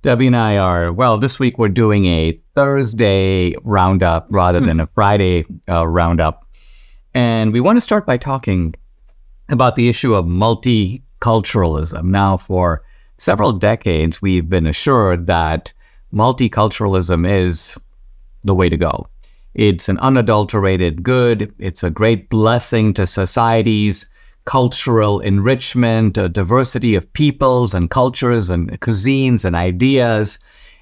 Debbie and I this week we're doing a Thursday roundup rather than a Friday roundup. And we want to start by talking about the issue of multiculturalism. Now, for several decades, we've been assured that multiculturalism is the way to go. It's an unadulterated good. It's a great blessing to societies, cultural enrichment, a diversity of peoples and cultures and cuisines and ideas.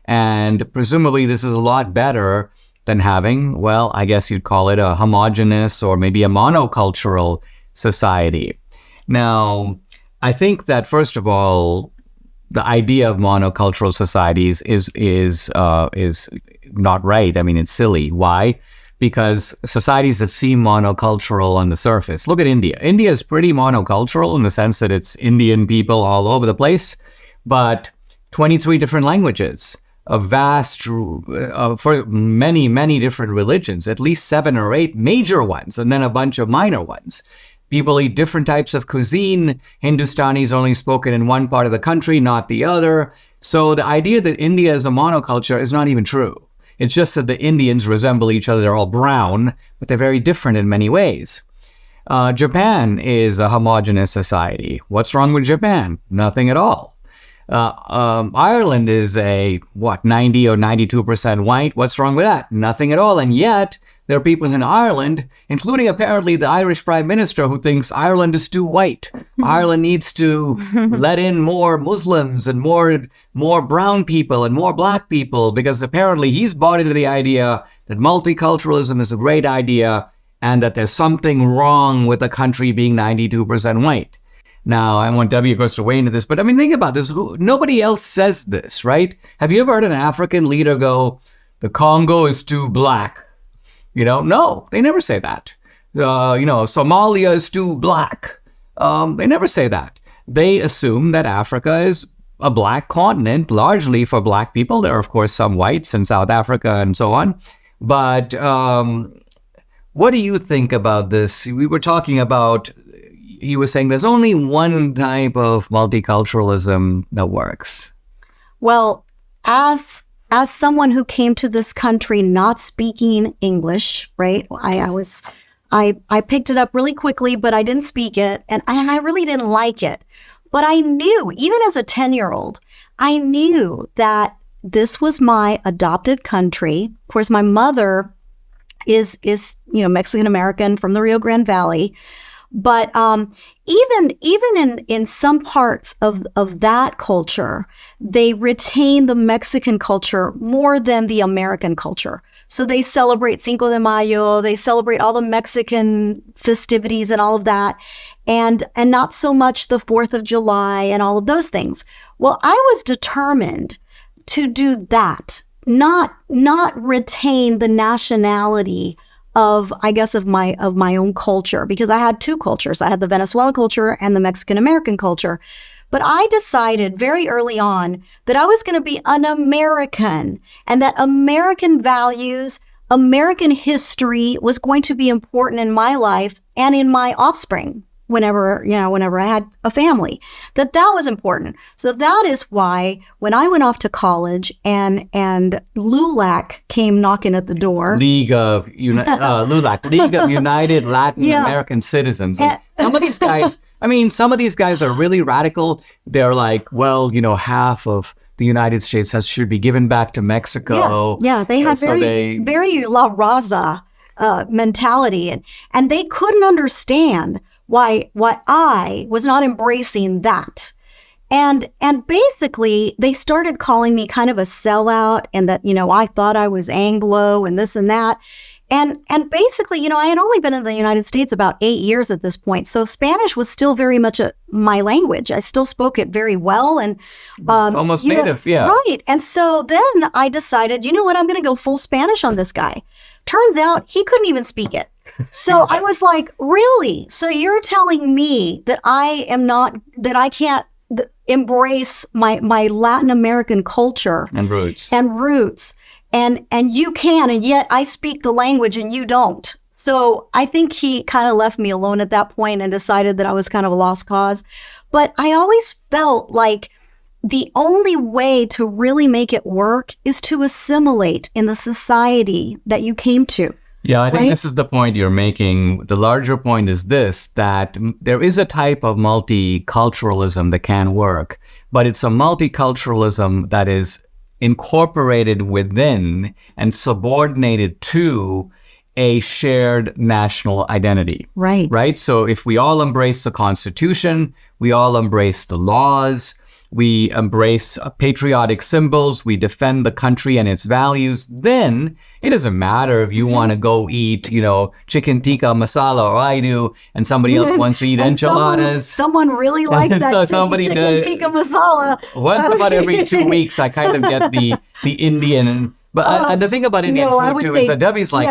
And presumably this is a lot better than having, well, I guess you'd call it a homogeneous or maybe a monocultural society. Now, I think that first of all, the idea of monocultural societies is not right. I mean, it's silly. Why? Because societies that seem monocultural on the surface. Look at India. India is pretty monocultural in the sense that it's Indian people all over the place, but 23 different languages, a vast, for many, many different religions, at least 7 or 8 major ones, and then a bunch of minor ones. People eat different types of cuisine. Hindustani is only spoken in one part of the country, not the other. So the idea that India is a monoculture is not even true. It's just that the Indians resemble each other. They're all brown, but they're very different in many ways. Japan is a homogeneous society. What's wrong with Japan? Nothing at all. Ireland is 90 or 92% white. What's wrong with that? Nothing at all. And yet, there are people in Ireland, including apparently the Irish Prime Minister, who thinks Ireland is too white. Ireland needs to let in more Muslims and more brown people and more black people, because apparently he's bought into the idea that multiculturalism is a great idea and that there's something wrong with the country being 92% white. Now, I want Debbie, of course, to weigh into this, but I mean, think about this. Nobody else says this, right? Have you ever heard an African leader go, the Congo is too black? No, they never say that. Somalia is too black. They never say that. They assume that Africa is a black continent, largely for black people. There are, of course, some whites in South Africa and so on. But what do you think about this? We were talking about, you were saying there's only one type of multiculturalism that works. Well, as someone who came to this country not speaking English, right? I picked it up really quickly, but I didn't speak it, and I really didn't like it. But I knew, even as a 10-year-old, I knew that this was my adopted country. Of course, my mother is Mexican American from the Rio Grande Valley. But even in some parts of that culture, they retain the Mexican culture more than the American culture. So they celebrate Cinco de Mayo, they celebrate all the Mexican festivities and all of that, and not so much the 4th of July and all of those things. Well, I was determined to do that, not retain the nationality of my own culture, because I had 2 cultures. I had the Venezuelan culture and the Mexican American culture. But I decided very early on that I was going to be an American, and that American values, American history was going to be important in my life and in my offspring whenever I had a family, that was important. So that is why when I went off to college and LULAC came knocking at the door. League of United Latin American Citizens. And some of these guys are really radical. They're like, half of the United States should be given back to Mexico. Yeah, they have very La Raza mentality, and they couldn't understand why I was not embracing that. And basically they started calling me kind of a sellout, and that, I thought I was Anglo and this and that. And basically, I had only been in the United States about 8 years at this point. So Spanish was still very much my language. I still spoke it very well. And almost native, yeah. Right. And so then I decided, I'm going to go full Spanish on this guy. Turns out he couldn't even speak it. So I was like, really? So you're telling me that I can't embrace my Latin American culture and roots, and you can, and yet I speak the language and you don't. So I think he kind of left me alone at that point and decided that I was kind of a lost cause. But I always felt like the only way to really make it work is to assimilate in the society that you came to. Yeah, I think right? this is the point you're making. The larger point is this, that there is a type of multiculturalism that can work, but it's a multiculturalism that is incorporated within and subordinated to a shared national identity. Right. Right? So if we all embrace the Constitution, we all embrace the laws, we embrace patriotic symbols, we defend the country and its values, then it doesn't matter if you want to go eat, chicken tikka masala, or I do, and somebody else wants to eat enchiladas. Someone really liked that So somebody chicken does. tikka masala. Once about every 2 weeks, I kind of get the Indian. But and the thing about Indian food too is that Debbie's like,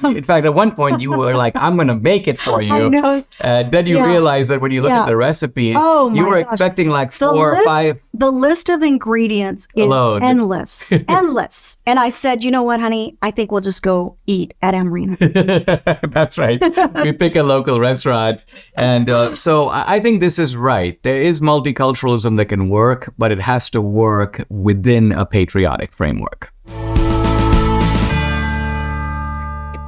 in fact, at one point you were like, I'm going to make it for you. I know. Then you realize that when you look at the recipe, you were expecting like 4 or 5. The list of ingredients is endless, endless. And I said, you know what, honey? I think we'll just go eat at Amrina. That's right. We pick a local restaurant. And so I think this is right. There is multiculturalism that can work, but it has to work within a patriotic framework.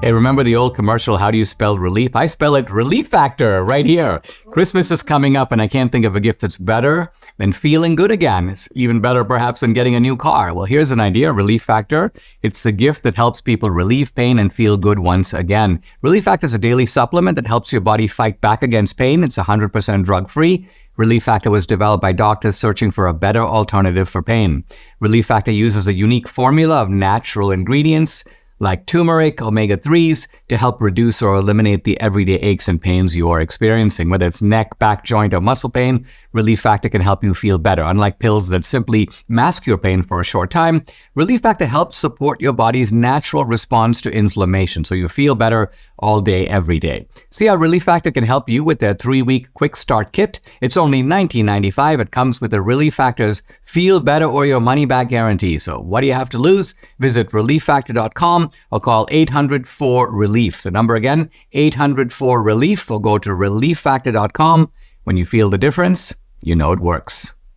Hey, remember the old commercial, how do you spell relief? I spell it Relief Factor right here. Christmas is coming up and I can't think of a gift that's better than feeling good again. It's even better perhaps than getting a new car. Well, here's an idea, Relief Factor. It's the gift that helps people relieve pain and feel good once again. Relief Factor is a daily supplement that helps your body fight back against pain. It's 100% drug-free. Relief Factor was developed by doctors searching for a better alternative for pain. Relief Factor uses a unique formula of natural ingredients like turmeric, omega-3s, to help reduce or eliminate the everyday aches and pains you are experiencing. Whether it's neck, back, joint, or muscle pain, Relief Factor can help you feel better. Unlike pills that simply mask your pain for a short time, Relief Factor helps support your body's natural response to inflammation, so you feel better all day, every day. See how Relief Factor can help you with their 3-week quick start kit? It's only $19.95. It comes with the Relief Factor's Feel Better or Your Money Back guarantee. So what do you have to lose? Visit relieffactor.com or call 800-4-RELIEF. The number again, 800-4-RELIEF, or go to relieffactor.com. When you feel the difference, you know it works.